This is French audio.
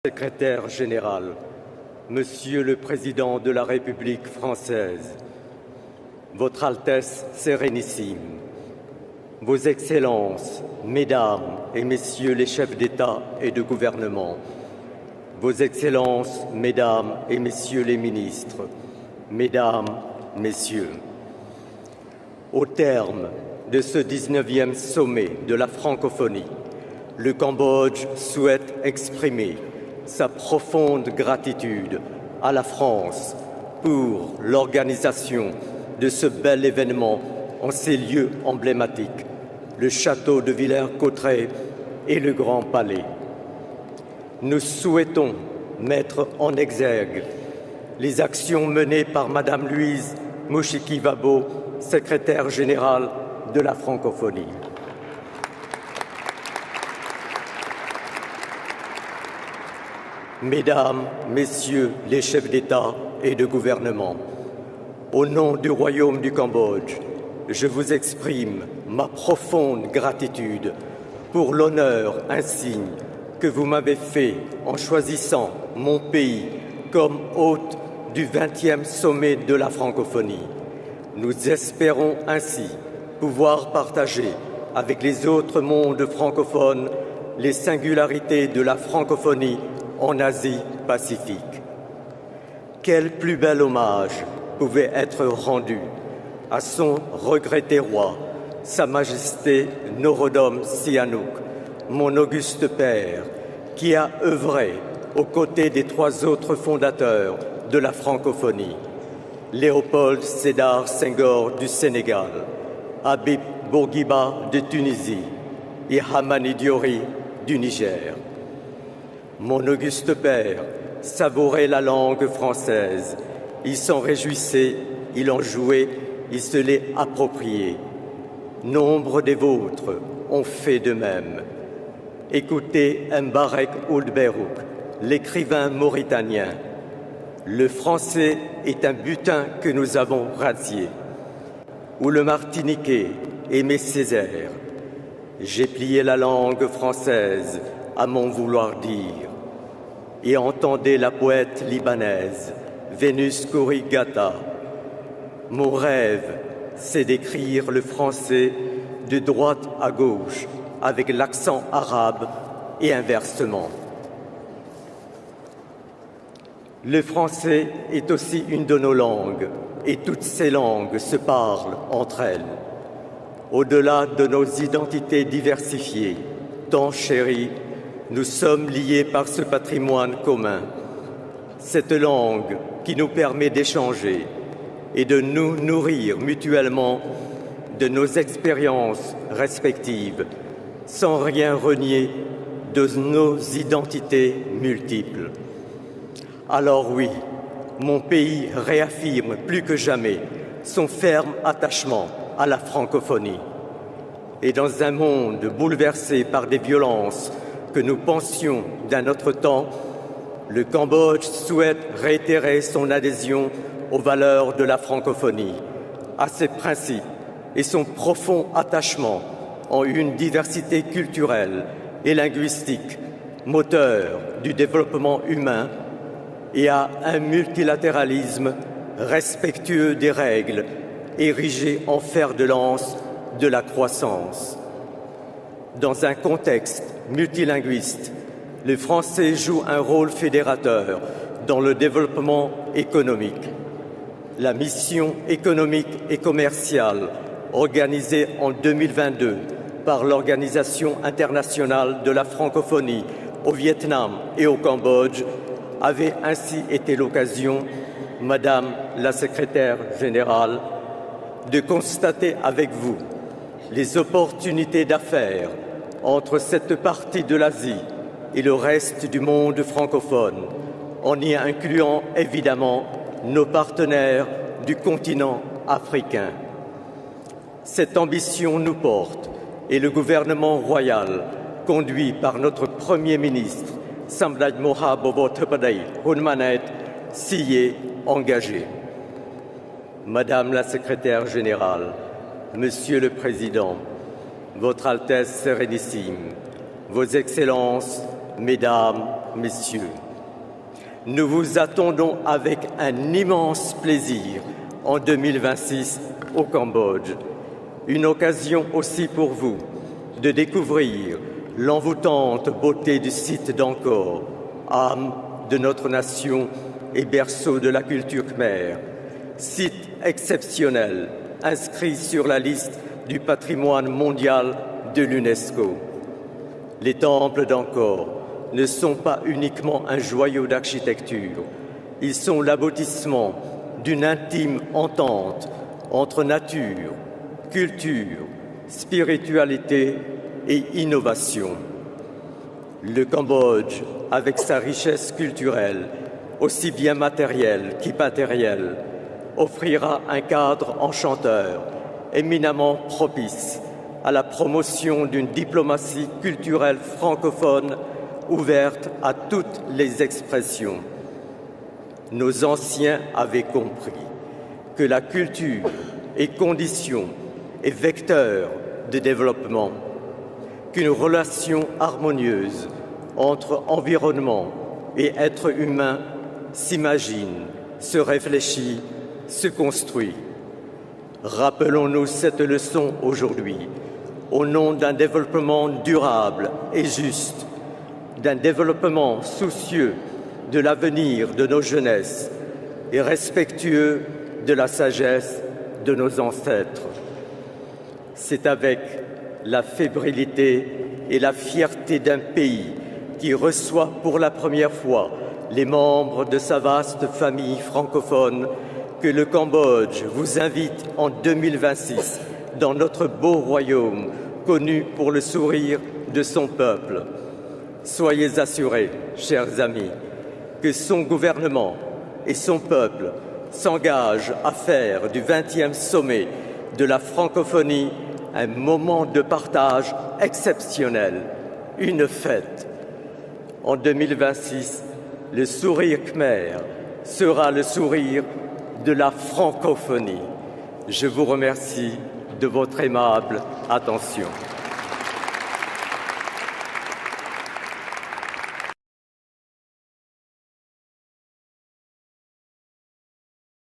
Secrétaire général, Monsieur le Président de la République française, Votre Altesse Sérénissime, Vos Excellences, Mesdames et Messieurs les chefs d'État et de gouvernement, Vos Excellences, Mesdames et Messieurs les ministres, Mesdames, Messieurs, au terme de ce 19e sommet de la francophonie, le Cambodge souhaite exprimer sa profonde gratitude à la France pour l'organisation de ce bel événement en ces lieux emblématiques, le château de Villers-Cotterêts et le Grand Palais. Nous souhaitons mettre en exergue les actions menées par Madame Louise Mouchiki-Wabo, secrétaire générale de la francophonie. Mesdames, Messieurs les chefs d'État et de gouvernement, au nom du Royaume du Cambodge, je vous exprime ma profonde gratitude pour l'honneur insigne que vous m'avez fait en choisissant mon pays comme hôte du 20e sommet de la francophonie. Nous espérons ainsi pouvoir partager avec les autres mondes francophones les singularités de la francophonie en Asie-Pacifique. Quel plus bel hommage pouvait être rendu à son regretté roi, Sa Majesté Norodom Sihanouk, mon auguste père, qui a œuvré aux côtés des 3 autres fondateurs de la francophonie, Léopold Sédar Senghor du Sénégal, Habib Bourguiba de Tunisie et Hamani Diori du Niger. Mon auguste père savourait la langue française, il s'en réjouissait, il en jouait, il se l'est approprié. Nombre des vôtres ont fait de même. Écoutez Mbarek Ould Beyrouk, l'écrivain mauritanien. Le français est un butin que nous avons radié. Ou le Martiniquais Aimé Césaire. J'ai plié la langue française à mon vouloir dire. Et entendez la poète libanaise Vénus Kourigata. Mon rêve, c'est d'écrire le français de droite à gauche avec l'accent arabe et inversement. Le français est aussi une de nos langues et toutes ces langues se parlent entre elles. Au-delà de nos identités diversifiées, tant chéries, nous sommes liés par ce patrimoine commun, cette langue qui nous permet d'échanger et de nous nourrir mutuellement de nos expériences respectives, sans rien renier de nos identités multiples. Alors oui, mon pays réaffirme plus que jamais son ferme attachement à la francophonie. Et dans un monde bouleversé par des violences que nous pensions d'un autre temps, le Cambodge souhaite réitérer son adhésion aux valeurs de la francophonie, à ses principes et son profond attachement en une diversité culturelle et linguistique, moteur du développement humain, et à un multilatéralisme respectueux des règles, érigé en fer de lance de la croissance. Dans un contexte multilinguiste, le français joue un rôle fédérateur dans le développement économique. La mission économique et commerciale organisée en 2022 par l'Organisation internationale de la francophonie au Vietnam et au Cambodge avait ainsi été l'occasion, Madame la secrétaire générale, de constater avec vous les opportunités d'affaires entre cette partie de l'Asie et le reste du monde francophone, en y incluant évidemment nos partenaires du continent africain. Cette ambition nous porte et le gouvernement royal, conduit par notre Premier ministre, Samdech Moha Bobo-Thepadei Hunmanet, s'y est engagé. Madame la secrétaire générale, Monsieur le Président, Votre Altesse Sérénissime, Vos Excellences, Mesdames, Messieurs, nous vous attendons avec un immense plaisir en 2026 au Cambodge. Une occasion aussi pour vous de découvrir l'envoûtante beauté du site d'Angkor, âme de notre nation et berceau de la culture khmère. Site exceptionnel, inscrit sur la liste du patrimoine mondial de l'UNESCO. Les temples d'Angkor ne sont pas uniquement un joyau d'architecture, ils sont l'aboutissement d'une intime entente entre nature, culture, spiritualité et innovation. Le Cambodge, avec sa richesse culturelle, aussi bien matérielle qu'immatérielle, offrira un cadre enchanteur, éminemment propice à la promotion d'une diplomatie culturelle francophone ouverte à toutes les expressions. Nos anciens avaient compris que la culture est condition et vecteur de développement, qu'une relation harmonieuse entre environnement et être humain s'imagine, se réfléchit, se construit. Rappelons-nous cette leçon aujourd'hui, au nom d'un développement durable et juste, d'un développement soucieux de l'avenir de nos jeunesses et respectueux de la sagesse de nos ancêtres. C'est avec la fébrilité et la fierté d'un pays qui reçoit pour la première fois les membres de sa vaste famille francophone que le Cambodge vous invite en 2026 dans notre beau royaume, connu pour le sourire de son peuple. Soyez assurés, chers amis, que son gouvernement et son peuple s'engagent à faire du 20e sommet de la francophonie un moment de partage exceptionnel, une fête. En 2026, le sourire khmer sera le sourire de la francophonie. Je vous remercie de votre aimable attention.